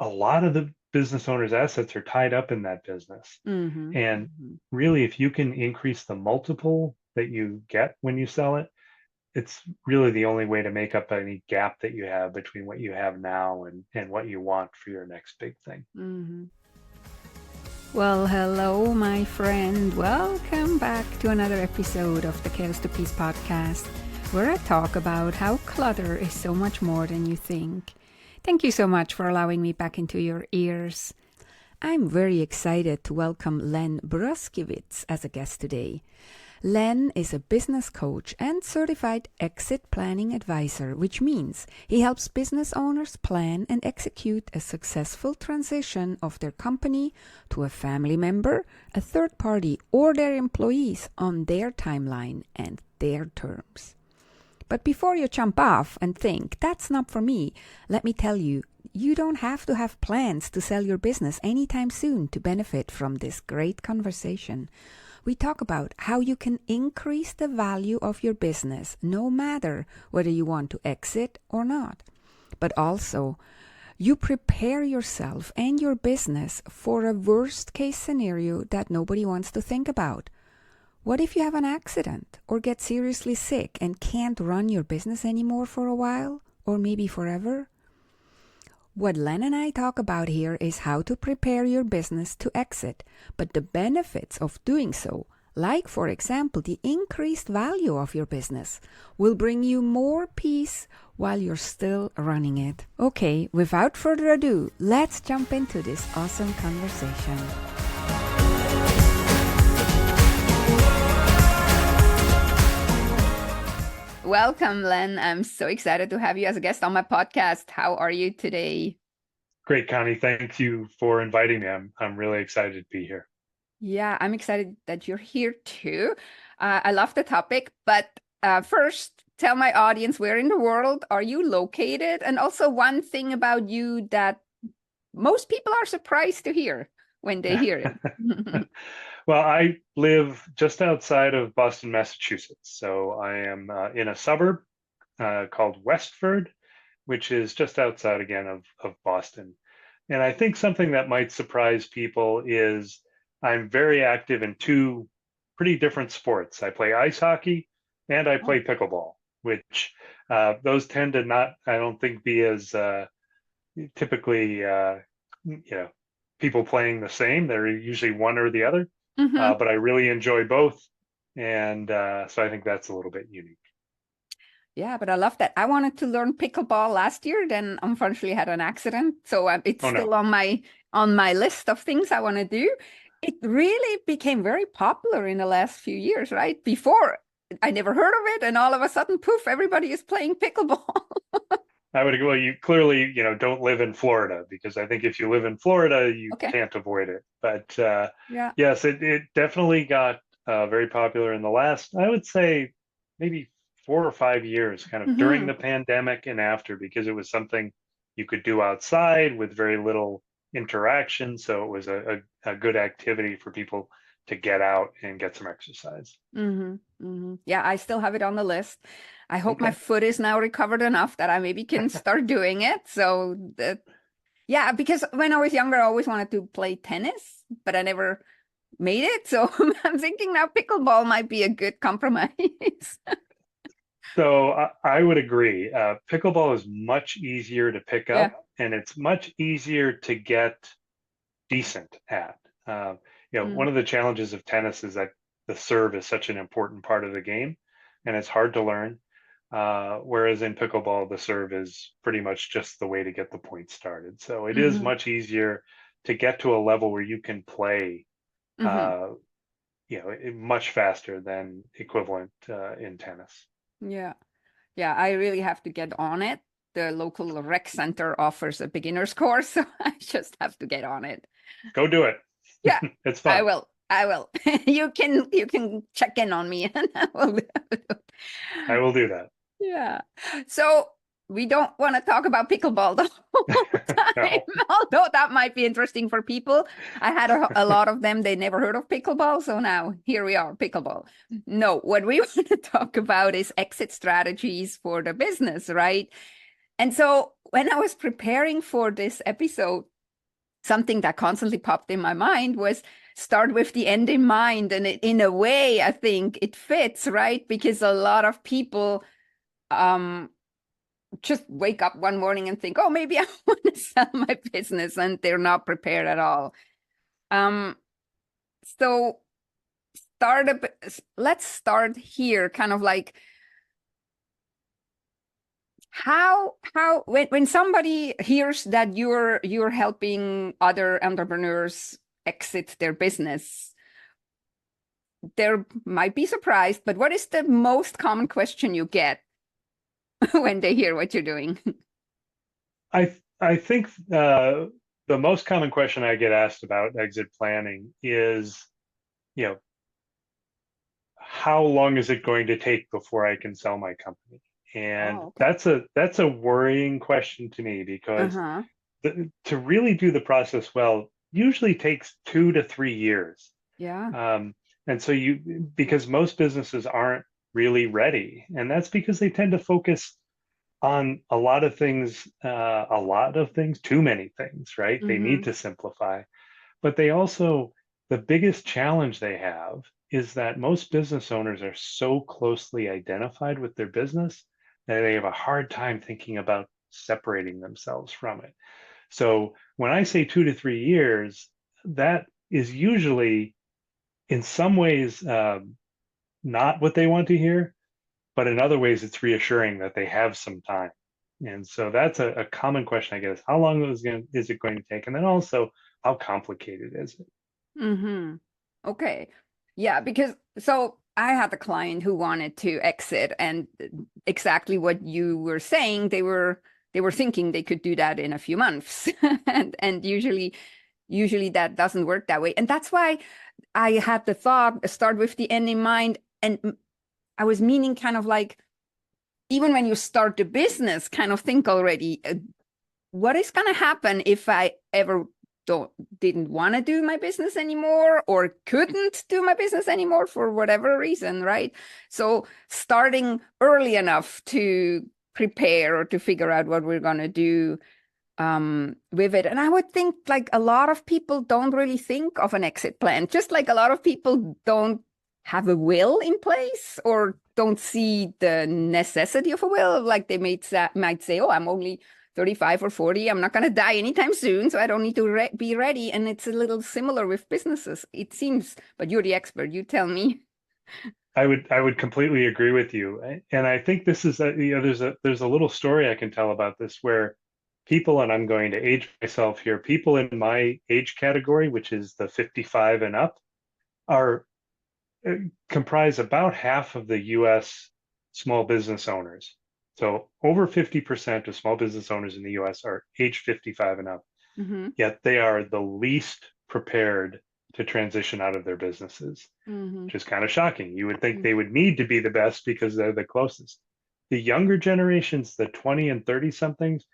a lot of the business owner's assets are tied up in that business. Mm-hmm. And Mm-hmm. really, if you can increase the multiple that you get when you sell it, it's really the only way to make up any gap that you have between what you have now and what you want for your next big thing. Mm-hmm. Well, hello, my friend. Welcome back to another episode of the Chaos to Peace podcast, where I talk about how clutter is so much more than you think. Thank you so much for allowing me back into your ears. I'm very excited to welcome Len Bruskiewicz as a guest today. Len is a business coach and certified exit planning advisor, which means he helps business owners plan and execute a successful transition of their company to a family member, a third party, or their employees on their timeline and their terms. But before you jump off and think, that's not for me, let me tell you, you don't have to have plans to sell your business anytime soon to benefit from this great conversation. We talk about how you can increase the value of your business no matter whether you want to exit or not. But also, you prepare yourself and your business for a worst case scenario that nobody wants to think about. What if you have an accident or get seriously sick and can't run your business anymore for a while or maybe forever? What Len and I talk about here is how to prepare your business to exit, but the benefits of doing so, like for example the increased value of your business, will bring you more peace while you're still running it. Okay, without further ado, let's jump into this awesome conversation. Welcome, Len. I'm so excited to have you as a guest on my podcast. How are you today? Great, Connie. Thank you for inviting me. I'm really excited to be here. Yeah, I'm excited that you're here too. I love the topic, but first, tell my audience where in the world are you located? And also, one thing about you that most people are surprised to hear when they hear it. Well, I live just outside of Boston, Massachusetts. So I am in a suburb called Westford, which is just outside again of Boston. And I think something that might surprise people is I'm very active in two pretty different sports. I play ice hockey and I Oh, play pickleball, which those tend to not, I don't think, be as typically, people playing the same. They're usually one or the other, hmm. but I really enjoy both. And so I think that's a little bit unique. Yeah, but I love that. I wanted to learn pickleball last year, then unfortunately had an accident. So it's Oh, no. still on my list of things I want to do. It really became very popular in the last few years, right? Before I never heard of it, and all of a sudden, poof, everybody is playing pickleball. I would, well, you clearly, don't live in Florida because I think if you live in Florida, you Okay. can't avoid it. But Yeah. yes, it definitely got very popular in the last, I would say, maybe 4 or 5 years, kind of during Hmm. the pandemic and after, because it was something you could do outside with very little interaction. So it was a good activity for people to get out and get some exercise. Hmm. Hmm. Yeah, I still have it on the list. I hope my Okay. foot is now recovered enough that I maybe can start doing it. So that, yeah, because when I was younger, I always wanted to play tennis, but I never made it. So I'm thinking now pickleball might be a good compromise. So I would agree. Pickleball is much easier to pick Yeah. up, and it's much easier to get decent at. Uh, Mm. one of the challenges of tennis is that the serve is such an important part of the game, and it's hard to learn. Whereas in pickleball, the serve is pretty much just the way to get the point started. So it is Hmm. much easier to get to a level where you can play, Hmm. uh, much faster than equivalent in tennis. Yeah. Yeah, I really have to get on it. The local rec center offers a beginner's course, so I just have to get on it. Go do it. Yeah, It's I fun. will. I will. You can check in on me and I will. I will do that. Yeah. So we don't want to talk about pickleball the whole time, No. although that might be interesting for people. I had a lot of them, they never heard of pickleball. So now here we are, pickleball. No, what we want to talk about is exit strategies for the business, right? And so when I was preparing for this episode, something that constantly popped in my mind was start with the end in mind. And in a way, I think it fits, right? Because a lot of people just wake up one morning and think, oh, maybe I want to sell my business, and they're not prepared at all. So let's start here, kind of like how when somebody hears that you're helping other entrepreneurs exit their business, they might be surprised, but what is the most common question you get when they hear what you're doing? I think the most common question I get asked about exit planning is, you know, how long is it going to take before I can sell my company? And Oh, okay. that's a worrying question to me because Uh-huh. to really do the process well usually takes 2 to 3 years. Yeah. Um, and so because most businesses aren't really ready, and that's because they tend to focus on a lot of things, too many things, right? They need Mm-hmm. to simplify, but the biggest challenge they have is that most business owners are so closely identified with their business that they have a hard time thinking about separating themselves from it. So when I say 2 to 3 years, that is usually in some ways not what they want to hear, but in other ways, it's reassuring that they have some time. And so that's a common question I get is how long is it going to take? And then also, how complicated is it? Mm-hmm. Okay. Yeah, because so I had a client who wanted to exit, and exactly what you were saying, they were thinking they could do that in a few months. And usually that doesn't work that way. And that's why I had the thought, start with the end in mind. And I was meaning kind of like, even when you start the business, kind of think already, what is going to happen if I ever didn't want to do my business anymore, or couldn't do my business anymore for whatever reason, right? So starting early enough to prepare or to figure out what we're going to do with it. And I would think like a lot of people don't really think of an exit plan, just like a lot of people don't have a will in place or don't see the necessity of a will. Like they might say, oh, I'm only 35 or 40. I'm not going to die anytime soon, so I don't need to be ready. And it's a little similar with businesses, it seems. But you're the expert. You tell me. I would completely agree with you. And I think this is there's a little story I can tell about this where people, and I'm going to age myself here, people in my age category, which is the 55 and up, are comprise about half of the US small business owners. So over 50% of small business owners in the US are age 55 and up, Mm-hmm. yet they are the least prepared to transition out of their businesses, Mm-hmm. which is kind of shocking. You would think they would need to be the best because they're the closest. The younger generations, the 20 and 30 somethings,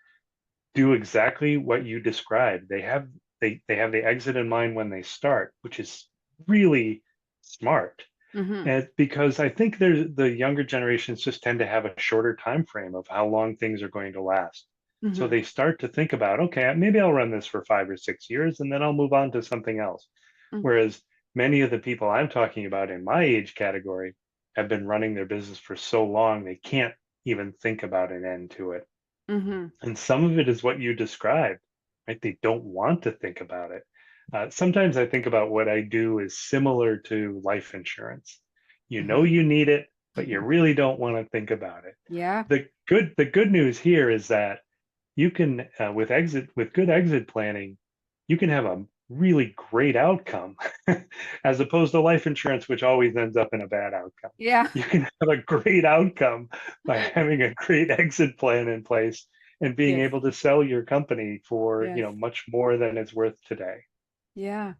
do exactly what you described. They have the exit in mind when they start, which is really smart. Mm-hmm. And because I think the younger generations just tend to have a shorter time frame of how long things are going to last. So Mm-hmm. they start to think about, okay, maybe I'll run this for 5 or 6 years and then I'll move on to something else. Whereas many of the people I'm talking about in my age category have been running their business for so long they can't even think about an end to it. Mm-hmm. And some of it is what you described, right? They don't want to think about it. Sometimes I think about what I do is similar to life insurance. You know Mm-hmm. you need it, but you really don't want to think about it. Yeah. The good news here is that you can with good exit planning, you can have a really great outcome as opposed to life insurance, which always ends up in a bad outcome. Yeah. You can have a great outcome by having a great exit plan in place and being Yes. able to sell your company for, Yes. much more than it's worth today. Yeah.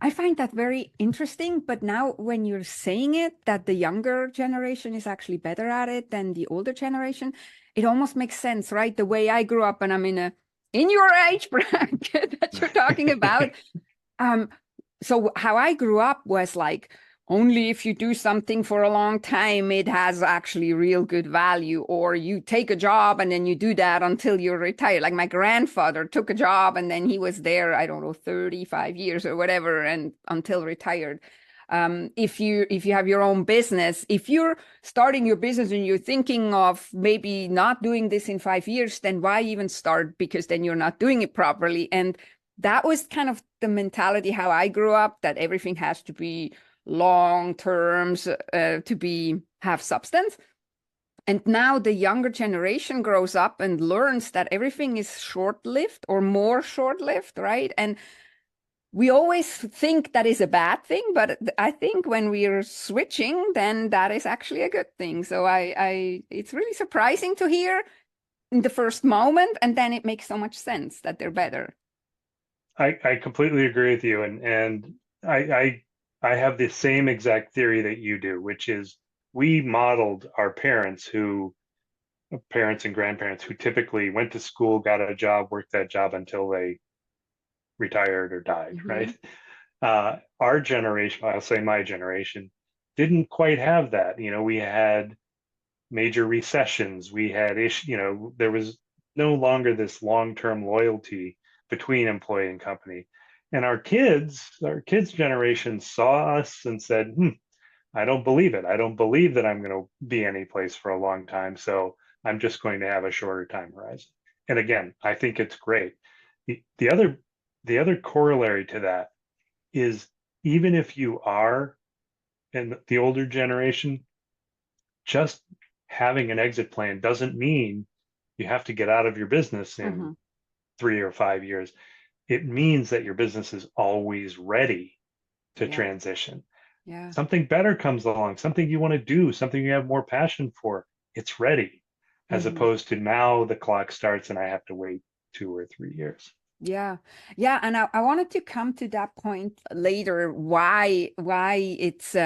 I find that very interesting. But now, when you're saying it, that the younger generation is actually better at it than the older generation, it almost makes sense, right? The way I grew up, and I'm in your age bracket that you're talking about. Um, so how I grew up was like, only if you do something for a long time, it has actually real good value. Or you take a job and then you do that until you're retired. Like my grandfather took a job and then he was there, I don't know, 35 years or whatever, and until retired. If you have your own business, if you're starting your business and you're thinking of maybe not doing this in 5 years, then why even start? Because then you're not doing it properly. And that was kind of the mentality how I grew up, that everything has to be long terms to be have substance. And now the younger generation grows up and learns that everything is short-lived or more short-lived, right? And we always think that is a bad thing, but I think when we are switching, then that is actually a good thing. So it's really surprising to hear in the first moment, and then it makes so much sense that they're better. I completely agree with you, and I, I have the same exact theory that you do, which is we modeled our parents and grandparents who typically went to school, got a job, worked that job until they retired or died, Mm-hmm. right? Our generation, I'll say my generation, didn't quite have that. We had major recessions. We had there was no longer this long-term loyalty between employee and company. And our kids' generation saw us and said, I don't believe it. I don't believe that I'm going to be any place for a long time. So I'm just going to have a shorter time horizon. And again, I think it's great. The other corollary to that is even if you are in the older generation, just having an exit plan doesn't mean you have to get out of your business in Mm-hmm. 3 or 5 years. It means that your business is always ready to Yeah. transition. Yeah. Something better comes along, something you want to do, something you have more passion for, it's ready, as Mm-hmm. opposed to now the clock starts and I have to wait 2 or 3 years. Yeah. Yeah. And I wanted to come to that point later, why it's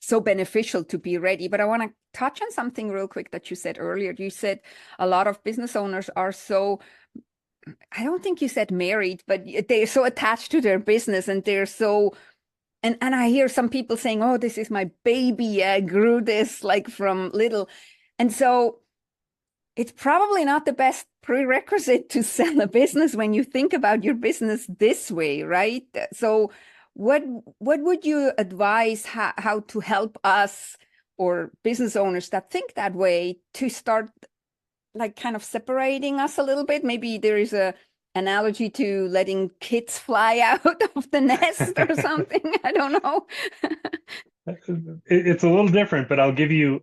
so beneficial to be ready. But I want to touch on something real quick that you said earlier. You said a lot of business owners are so, I don't think you said married, but they're so attached to their business and they're so, and I hear some people saying, oh, this is my baby. I grew this like from little. And so it's probably not the best prerequisite to sell a business when you think about your business this way, right? So what what would you advise how to help us or business owners that think that way to start like kind of separating us a little bit? Maybe there is a analogy to letting kids fly out of the nest or something. I don't know. It's a little different, but I'll give you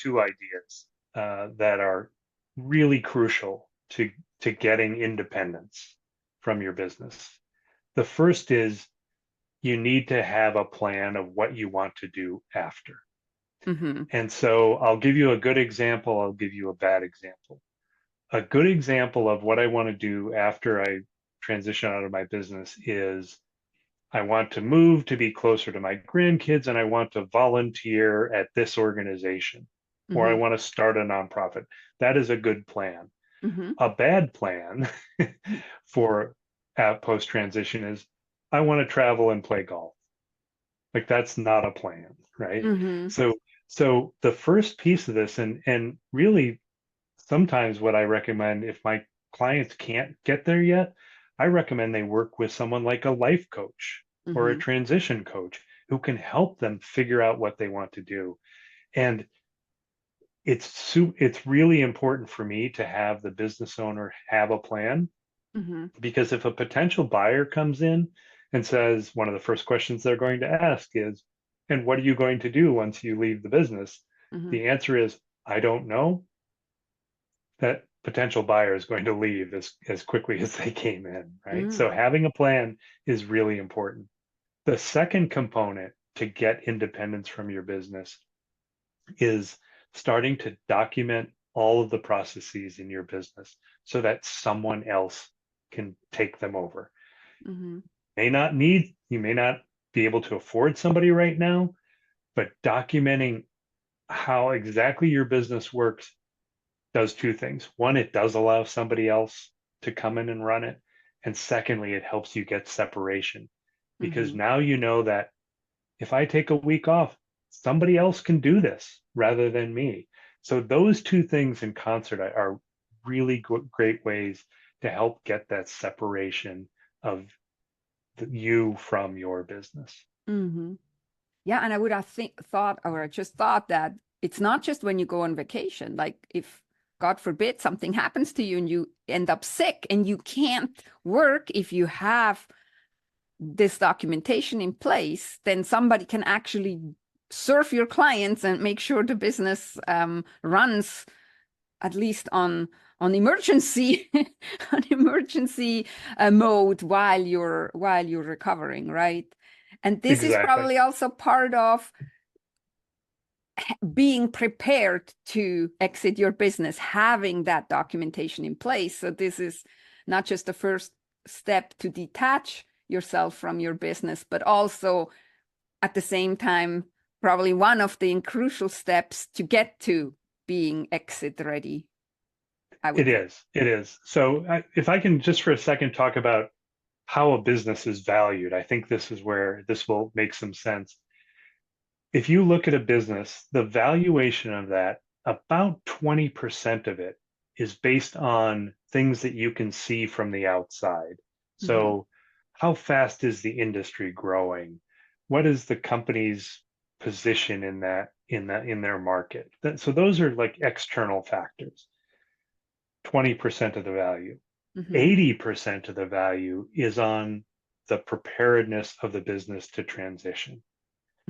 two ideas that are really crucial to getting independence from your business. The first is you need to have a plan of what you want to do after. Hmm. And so I'll give you a good example, I'll give you a bad example. A good example of what I want to do after I transition out of my business is I want to move to be closer to my grandkids and I want to volunteer at this organization or I Hmm. want to start a nonprofit. That is a good plan. Hmm. A bad plan for post transition is I want to travel and play golf. Like that's not a plan, right? Hmm. So the first piece of this and really sometimes what I recommend if my clients can't get there yet, I recommend they work with someone like a life coach or a Hmm. transition coach who can help them figure out what they want to do. And it's really important for me to have the business owner have a plan Hmm. because if a potential buyer comes in and says one of the first questions they're going to ask is, and what are you going to do once you leave the business? Hmm. The answer is, I don't know. That potential buyer is going to leave as quickly as they came in, right? Mm. So having a plan is really important. The second component to get independence from your business is starting to document all of the processes in your business so that someone else can take them over. Hmm. You may not be able to afford somebody right now, but documenting how exactly your business works does two things. One, it does allow somebody else to come in and run it. And secondly, it helps you get separation because Hmm. now you know that if I take a week off, somebody else can do this rather than me. So those two things in concert are really great ways to help get that separation of you from your business. Mm-hmm. Yeah, and I would have thought, or I just thought that it's not just when you go on vacation. Like if, God forbid, something happens to you and you end up sick and you can't work, if you have this documentation in place, then somebody can actually serve your clients and make sure the business runs at least on emergency on emergency mode while you're recovering, right? And this is Exactly. probably also part of being prepared to exit your business, having that documentation in place. So this is not just the first step to detach yourself from your business, but also at the same time, probably one of the crucial steps to get to being exit ready, I would It think. is. It is. So if I can just for a second talk about how a business is valued, I think this is where this will make some sense. If you look at a business, the valuation of that, about 20% of it is based on things that you can see from the outside. Mm-hmm. So, how fast is the industry growing? What is the company's position in their market? So those are like external factors. 20% of the value. Mm-hmm. 80% of the value is on the preparedness of the business to transition.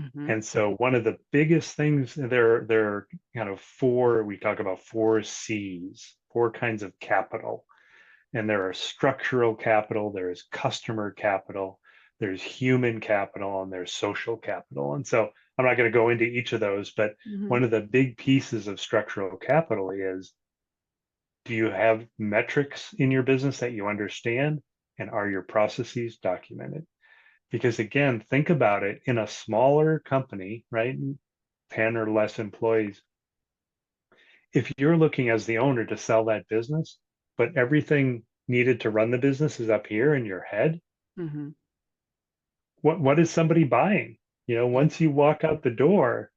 Mm-hmm. And so one of the biggest things there are kind of four, we talk about four C's, four kinds of capital. And there are structural capital, there is customer capital, there's human capital, and there's social capital. And so I'm not going to go into each of those, but Mm-hmm. one of the big pieces of structural capital is, do you have metrics in your business that you understand? And are your processes documented? Because again, think about it, in a smaller company, right? 10 or less employees, if you're looking as the owner to sell that business, but everything needed to run the business is up here in your head, Mm-hmm. what is somebody buying? Yeah. Once you walk out the door,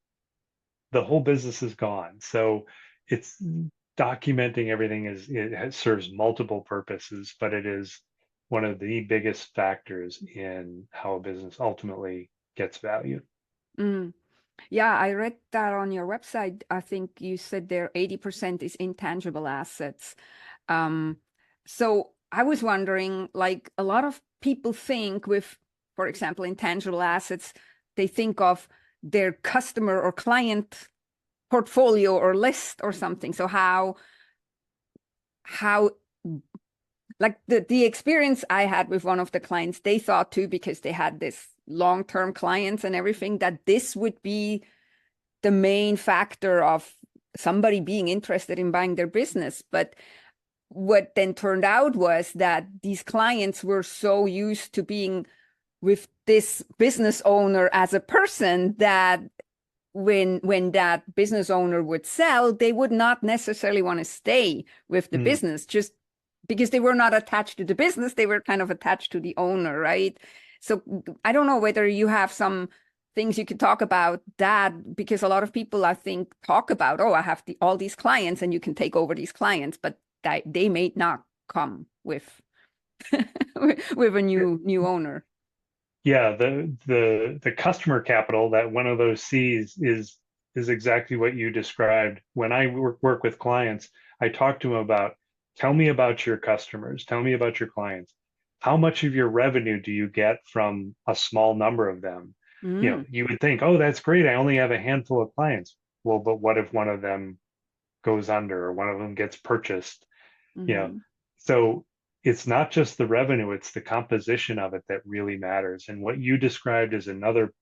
the whole business is gone. So it's documenting everything serves multiple purposes, but it is one of the biggest factors in how a business ultimately gets valued. Mm. Yeah, I read that on your website. I think you said there 80% is intangible assets. Um, so I was wondering, like a lot of people think with, for example, intangible assets, they think of their customer or client portfolio or list or something. So how like the experience I had with one of the clients, they thought too, because they had this long-term clients and everything, that this would be the main factor of somebody being interested in buying their business. But what then turned out was that these clients were so used to being with this business owner as a person that when that business owner would sell, they would not necessarily want to stay with the Mm. business just because they were not attached to the business, they were kind of attached to the owner, right? So I don't know whether you have some things you could talk about that, because a lot of people I think talk about, oh, I have all these clients and you can take over these clients, but they may not come with with a new owner. Yeah, the customer capital, that one of those C's is exactly what you described. When I work with clients, I talk to them about, tell me about your customers, tell me about your clients. How much of your revenue do you get from a small number of them? Mm, You would think, oh, that's great. I only have a handful of clients. Well, but what if one of them goes under or one of them gets purchased? you know mm-hmm, so it's not just the revenue, it's the composition of it that really matters. And what you described is another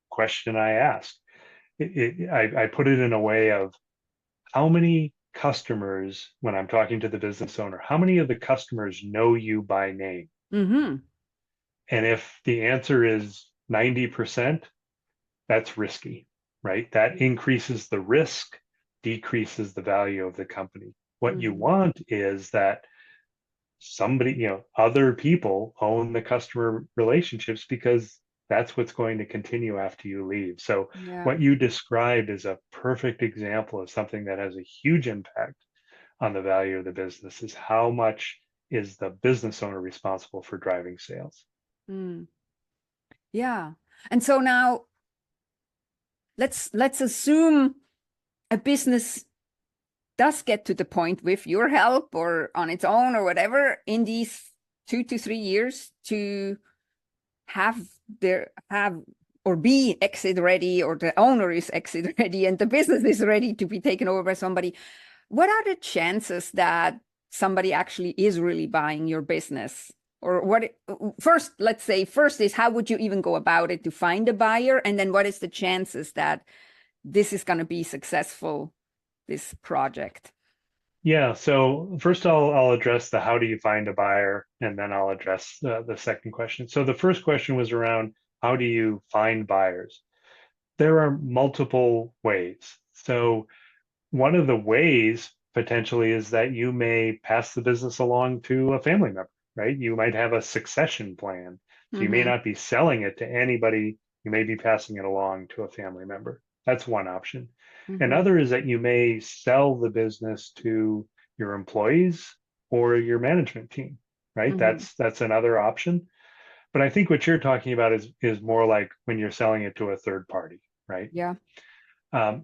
question I asked. I put it in a way of, how many customers, when I'm talking to the business owner, how many of the customers know you by name? mm-hmm, And if the answer is 90%, that's risky, right? That increases the risk, decreases the value of the company. What you mm-hmm, want is that somebody, other people own the customer relationships, because that's what's going to continue after you leave. So Yeah. what you described is a perfect example of something that has a huge impact on the value of the business, is how much is the business owner responsible for driving sales. Mm. Yeah. And so now let's assume a business does get to the point with your help or on its own or whatever in these 2 to 3 years to have their have or be exit ready, or the owner is exit ready and the business is ready to be taken over by somebody. What are the chances that somebody actually is really buying your business? Or first, let's say first is how would you even go about it to find a buyer? And then what is the chances that this is going to be successful, this project? Yeah, so first I'll address the how do you find a buyer, and then I'll address the second question. So the first question was around how do you find buyers? There are multiple ways. So one of the ways potentially is that you may pass the business along to a family member, right? You might have a succession plan. So you may Mm-hmm. not be selling it to anybody. You may be passing it along to a family member. That's one option. Mm-hmm. Another is that you may sell the business to your employees or your management team, right? Mm-hmm. That's another option. But I think what you're talking about is more like when you're selling it to a third party, right? Yeah.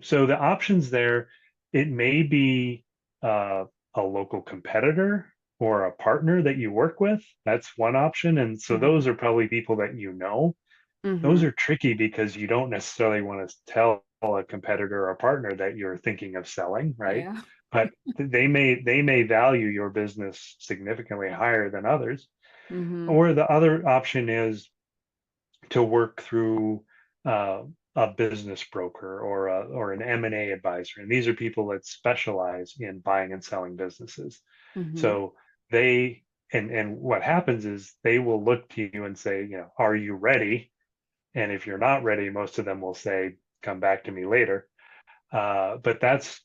So the options there, it may be a local competitor or a partner that you work with. That's one option. And so Mm-hmm. those are probably people that you know. Those Mm-hmm. are tricky because you don't necessarily want to tell a competitor or a partner that you're thinking of selling, right? Yeah. But they may value your business significantly higher than others. Mm-hmm. Or the other option is to work through uh, a business broker or an M&A advisor. And these are people that specialize in buying and selling businesses. Mm-hmm. So they and what happens is they will look to you and say, are you ready? And if you're not ready, most of them will say, come back to me later. But that's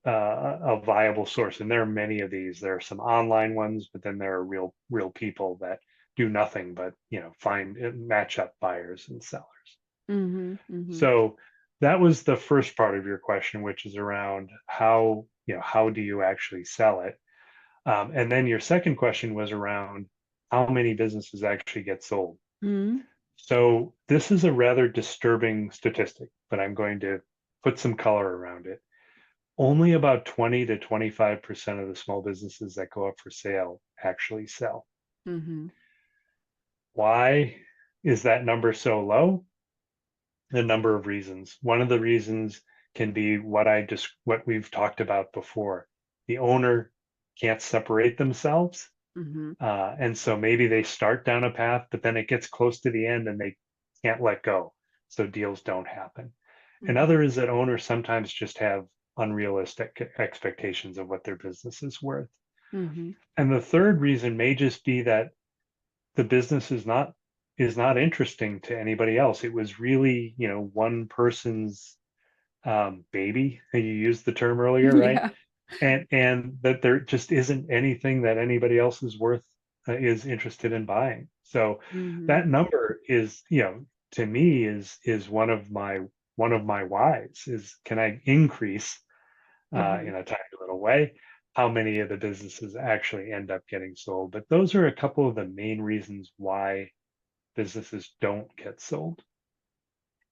a viable source, and there are many of these. There are some online ones, but then there are real people that do nothing but find match up buyers and sellers. Mm-hmm. Mm-hmm. So that was the first part of your question, which is around how do you actually sell it, and then your second question was around how many businesses actually get sold. Mm-hmm. So this is a rather disturbing statistic, but I'm going to put some color around it. Only about 20 to 25% of the small businesses that go up for sale actually sell. Mm-hmm. Why is that number so low? A number of reasons. One of the reasons can be what we've talked about before. The owner can't separate themselves. Mm-hmm. And so maybe they start down a path, but then it gets close to the end and they can't let go. So deals don't happen. Mm-hmm. Another is that owners sometimes just have unrealistic expectations of what their business is worth. Mm-hmm. And the third reason may just be that the business is not interesting to anybody else. It was really, one person's baby. You used the term earlier, right? Yeah. And that there just isn't anything that anybody else is interested in buying. So Mm-hmm. that number is, to me is one of my whys is, can I increase Mm-hmm. in a tiny little way how many of the businesses actually end up getting sold. But those are a couple of the main reasons why businesses don't get sold.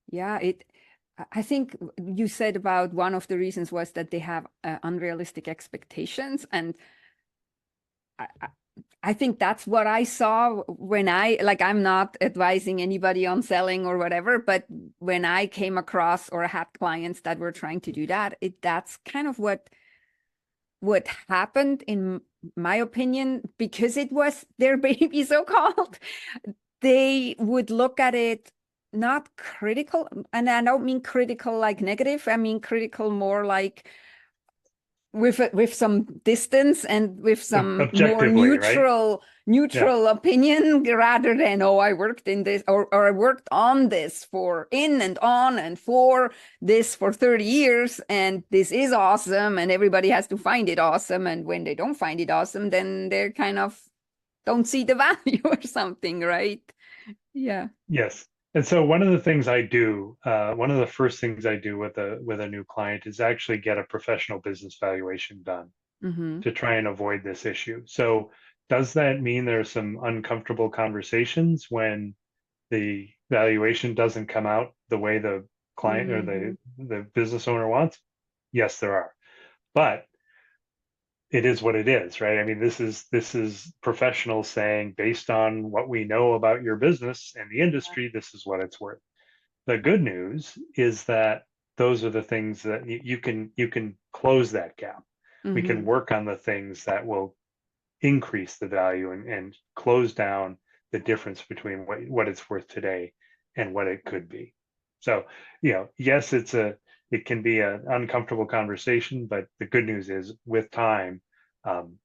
Yeah, I think you said about one of the reasons was that they have unrealistic expectations, and I, I think that's what I saw when I'm not advising anybody on selling or whatever, but when I came across or had clients that were trying to do that, that's kind of what happened in my opinion, because it was their baby, so called. They would look at it not critical, and I don't mean critical like negative, I mean critical more like with some distance and with some more Objectively, right? Yeah. neutral opinion, rather than, oh, I worked in this, or I worked on this for in and on and for this for 30 years, and this is awesome and everybody has to find it awesome, and when they don't find it awesome, then they're kind of don't see the value or something, right? Yeah. Yes. And so one of the things I do, one of the first things I do with a new client is actually get a professional business valuation done Mm-hmm. to try and avoid this issue. So does that mean there's some uncomfortable conversations when the valuation doesn't come out the way the client or Mm-hmm. the business owner wants? Yes, there are. But it is what it is, right? I mean, this is professionals saying, based on what we know about your business and the industry, this is what it's worth. The good news is that those are the things that you can close that gap. We can Mm-hmm. work on the things that will increase the value and close down the difference between what it's worth today and what it could be. So, yes, it can be an uncomfortable conversation, but the good news is with time, um,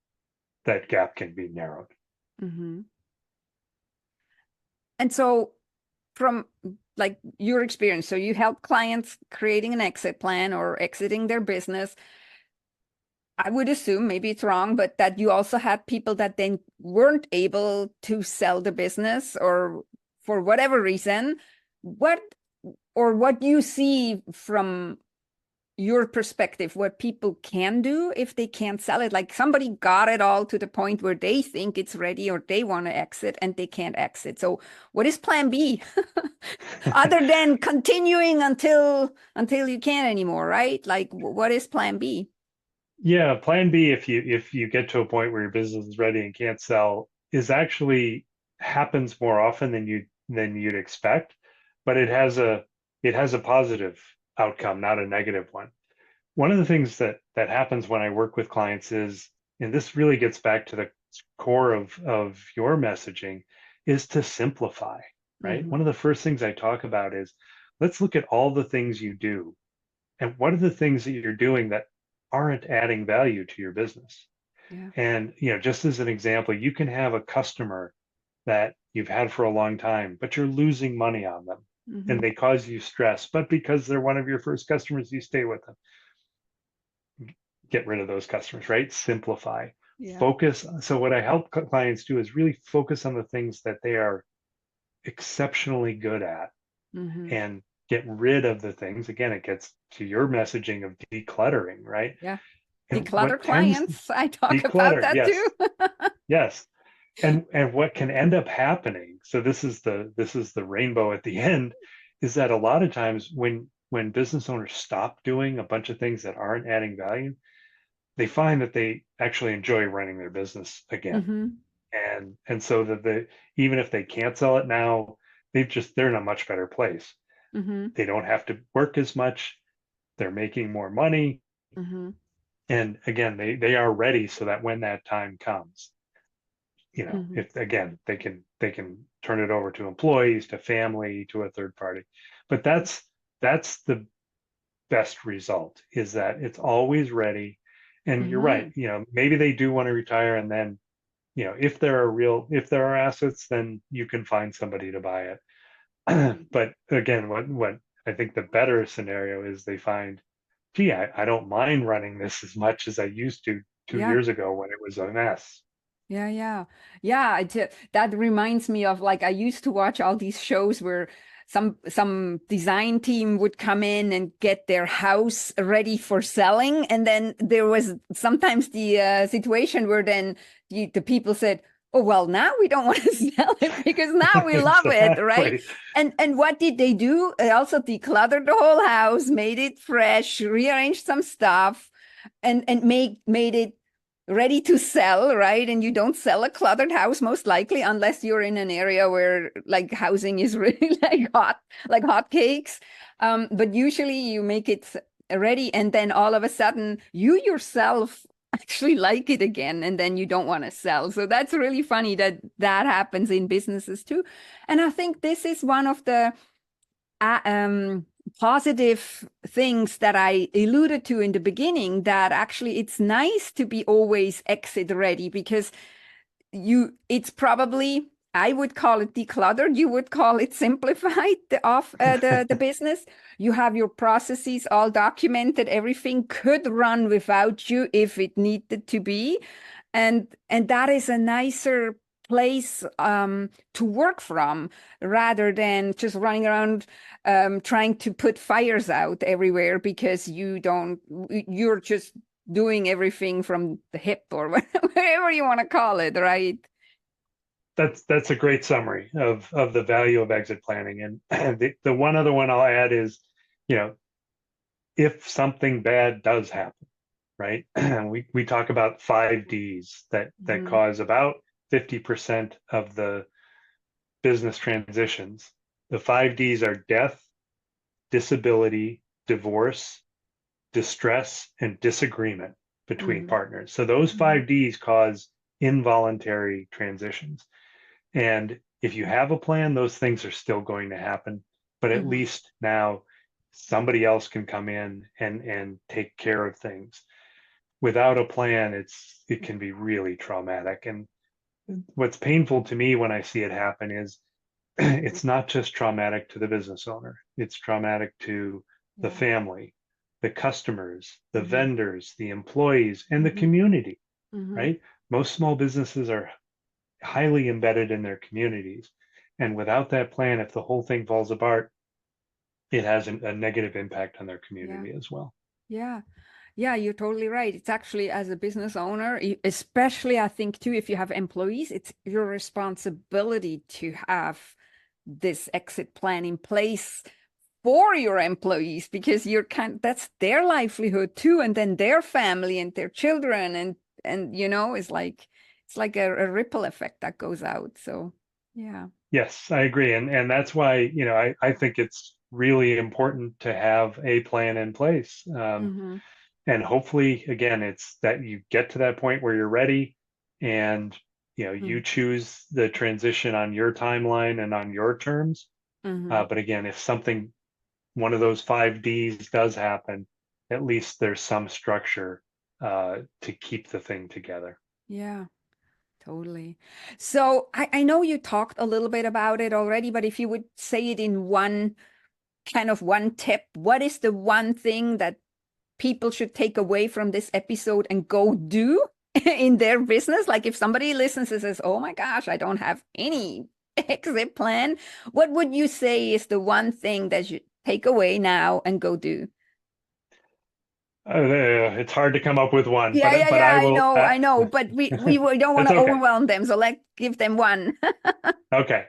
that gap can be narrowed. Mm-hmm. And so from like your experience, so you help clients creating an exit plan or exiting their business. I would assume, maybe it's wrong, but that you also had people that then weren't able to sell the business or for whatever reason. What what you see from your perspective, what people can do if they can't sell it? Like somebody got it all to the point where they think it's ready or they want to exit and they can't exit. So what is plan B? Other than continuing until you can't anymore, right? Like what is plan B? Yeah, plan B, if you get to a point where your business is ready and can't sell, is actually happens more often than you'd expect, but it has a positive outcome, not a negative one. One of the things that happens when I work with clients is, and this really gets back to the core of your messaging, is to simplify, right? One Hmm. of the first things I talk about is let's look at all the things you do and what are the things that you're doing that aren't adding value to your business. Yeah. And just as an example, you can have a customer that you've had for a long time, but you're losing money on them and Hmm. they cause you stress, but because they're one of your first customers, you stay with them. Get rid of those customers, right? Simplify. Yeah. Focus. So what I help clients do is really focus on the things that they are exceptionally good at Hmm. and get rid of the things. Again, it gets to your messaging of decluttering, right? Yeah. And Declutter what tends clients. I talk about declutter, that too. yes, yes. And what can end up happening, so this is the rainbow at the end, is that a lot of times when business owners stop doing a bunch of things that aren't adding value, they find that they actually enjoy running their business again. Hmm. And so that even if they can't sell it now, they're in a much better place. Hmm. They don't have to work as much. They're making more money. Hmm. And again, they are ready so that when that time comes, Hmm. if again they can turn it over to employees, to family, to a third party. But that's the best result, is that it's always ready. And you're right, Hmm. maybe they do want to retire, and then if there are assets, then you can find somebody to buy it. But again, what I think the better scenario is they find, gee, I don't mind running this as much as I used to two Yeah. years ago when it was a mess. Yeah, yeah. Yeah, that reminds me of like I used to watch all these shows where some design team would come in and get their house ready for selling, and then there was sometimes the situation where then the people said, "Oh, well, now we don't want to sell it because now we love it," right? Exactly. And what did they do? They also decluttered the whole house, made it fresh, rearranged some stuff, and made it ready to sell, right? And you don't sell a cluttered house most likely unless you're in an area where like housing is really like hotcakes. But usually you make it ready, and then all of a sudden you yourself actually like it again, and then you don't want to sell. So that's really funny that that happens in businesses too. And I think this is one of the uh, um, positive things that I alluded to in the beginning, that actually it's nice to be always exit ready because it's probably, I would call it decluttered, you would call it simplified, the business. You have your processes all documented, everything could run without you if it needed to be. And that is a nicer place to work from rather than just running around trying to put fires out everywhere because you're just doing everything from the hip or whatever you want to call it, right? That's a great summary of the value of exit planning. And the one other one I'll add is, you know, if something bad does happen, right? We talk about 5 Ds that Hmm. cause about 50% of the business transitions. The 5 Ds are death, disability, divorce, distress, and disagreement between Hmm. partners. So those Hmm. 5 Ds cause involuntary transitions. And if you have a plan, those things are still going to happen. But at Hmm. least now somebody else can come in and take care of things. Without a plan, it can be really traumatic. And what's painful to me when I see it happen is it's not just traumatic to the business owner, it's traumatic to the Yeah. family, the customers, the Hmm. vendors, the employees, and the Hmm. community, Hmm. right? Most small businesses are highly embedded in their communities. And without that plan, if the whole thing falls apart, it has a negative impact on their Yeah. community as well. Yeah. Yeah, you're totally right. It's actually, as a business owner, especially I think too, if you have employees, it's your responsibility to have this exit plan in place for your employees because that's their livelihood too, and then their family and their children and it's like a ripple effect that goes out. So yeah. Yes, I agree. And that's why, I think it's really important to have a plan in place. Mm-hmm. And hopefully, again, it's that you get to that point where you're ready and, you choose the transition on your timeline and on your terms. Mm-hmm. But again, if one of those 5 Ds does happen, at least there's some structure to keep the thing together. Yeah. Totally. So I know you talked a little bit about it already, but if you would say it in one tip, what is the one thing that people should take away from this episode and go do in their business? Like if somebody listens and says, "Oh my gosh, I don't have any exit plan," what would you say is the one thing that you take away now and go do? It's hard to come up with one, Yeah, but yeah, but yeah, I I will. know, I know, but we don't want It's to okay. overwhelm them, so let's give them one. Okay.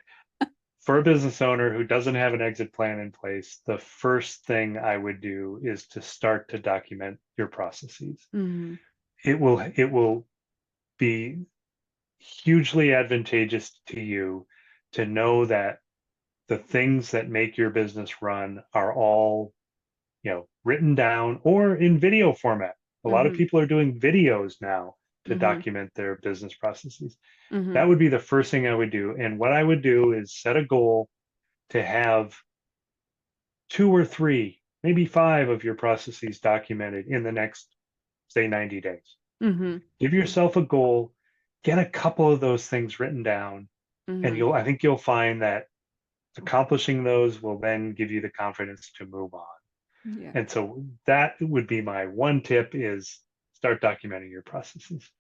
For a business owner who doesn't have an exit plan in place, the first thing I would do is to start to document your processes. Hmm. It will be hugely advantageous to you to know that the things that make your business run are all, written down or in video format. A lot of Hmm. people are doing videos now to Hmm. document their business processes. Hmm. That would be the first thing I would do. And what I would do is set a goal to have 2 or 3, maybe 5 of your processes documented in the next, say, 90 days. Hmm. Give yourself a goal, get a couple of those things written down, and Hmm. I think you'll find that accomplishing those will then give you the confidence to move on. Yeah. And so that would be my one tip is start documenting your processes.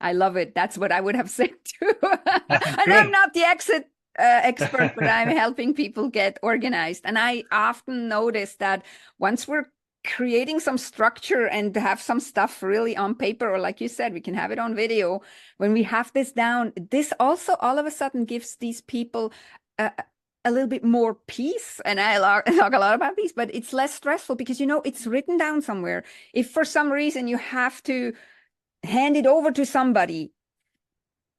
I love it. That's what I would have said too. And I'm Good. not the exit expert, but I'm helping people get organized. And I often notice that once we're creating some structure and have some stuff really on paper, or like you said, we can have it on video. When we have this down, this also all of a sudden gives these people a little bit more peace. And talk a lot about these, but it's less stressful because it's written down somewhere. If for some reason you have to hand it over to somebody,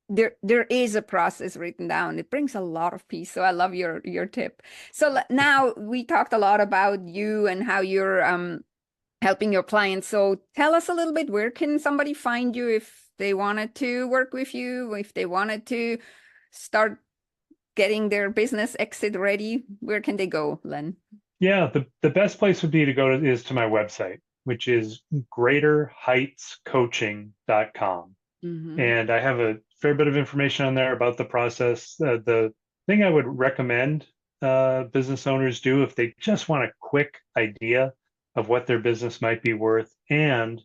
there is a process written down. It brings a lot of peace. So I love your tip. So now we talked a lot about you and how you're helping your clients. So tell us a little bit, where can somebody find you if they wanted to work with you, if they wanted to start getting their business exit ready? Where can they go, Len? Yeah, the best place would be to go is to my website, which is greaterheightscoaching.com. Mm-hmm. And I have a fair bit of information on there about the process. The thing I would recommend business owners do if they just want a quick idea of what their business might be worth and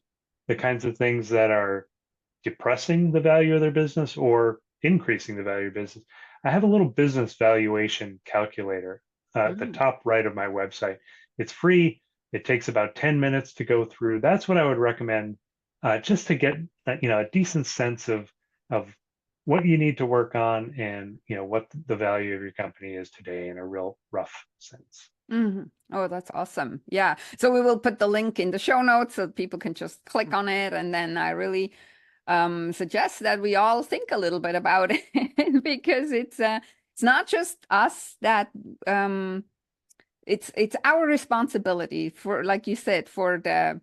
the kinds of things that are depressing the value of their business or increasing the value of business, I have a little business valuation calculator at the top right of my website. It's free. It takes about 10 minutes to go through. That's what I would recommend, just to get a decent sense of what you need to work on, and what the value of your company is today in a real rough sense. Mm-hmm. Oh, that's awesome. Yeah. So we will put the link in the show notes so people can just click on it. And then I really suggest that we all think a little bit about it because it's not just us that it's our responsibility for, like you said, for the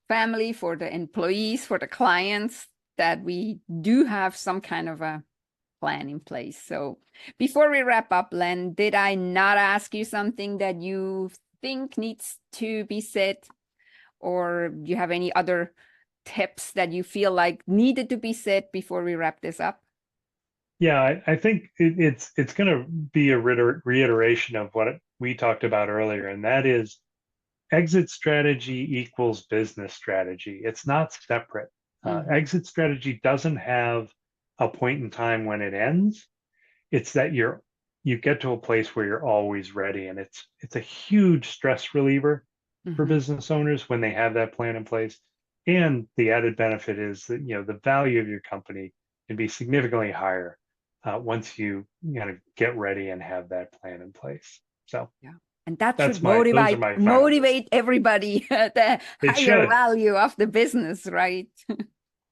family, for the employees, for the clients, that we do have some kind of a plan in place. So before we wrap up, Len, did I not ask you something that you think needs to be said, or do you have any other tips that you feel like needed to be said before we wrap this up? Yeah, I think it's going to be a reiteration of what we talked about earlier, and that is exit strategy equals business strategy. It's not separate. Exit strategy doesn't have a point in time when it ends. It's that you get to a place where you're always ready, and it's a huge stress reliever for business owners when they have that plan in place. And the added benefit is that the value of your company can be significantly higher once you get ready and have that plan in place. So yeah. And that those should are my final motivate everybody, the It higher should. value of the business, right?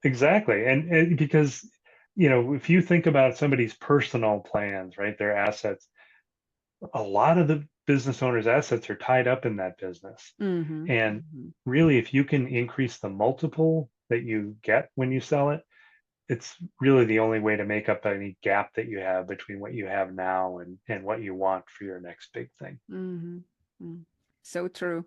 Exactly. And because, if you think about somebody's personal plans, right, their assets, a lot of the business owner's assets are tied up in that business. And really, if you can increase the multiple that you get when you sell it, it's really the only way to make up any gap that you have between what you have now and what you want for your next big thing. So true.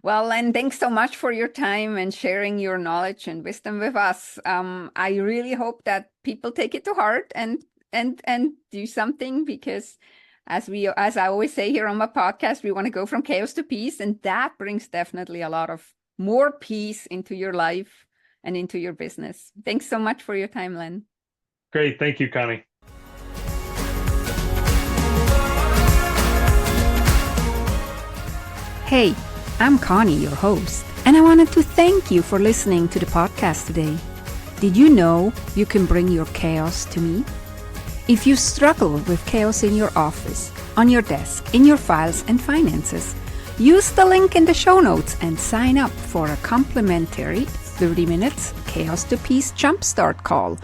Well, and thanks so much for your time and sharing your knowledge and wisdom with us. I really hope that people take it to heart and do something, because as I always say here on my podcast, we want to go from chaos to peace, and that brings definitely a lot of more peace into your life and into your business. Thanks so much for your time, Len. Great. Thank you, Connie. Hey, I'm Connie, your host, and I wanted to thank you for listening to the podcast today. Did you know you can bring your chaos to me? If you struggle with chaos in your office, on your desk, in your files and finances, use the link in the show notes and sign up for a complimentary 30 minutes Chaos to Peace Jumpstart call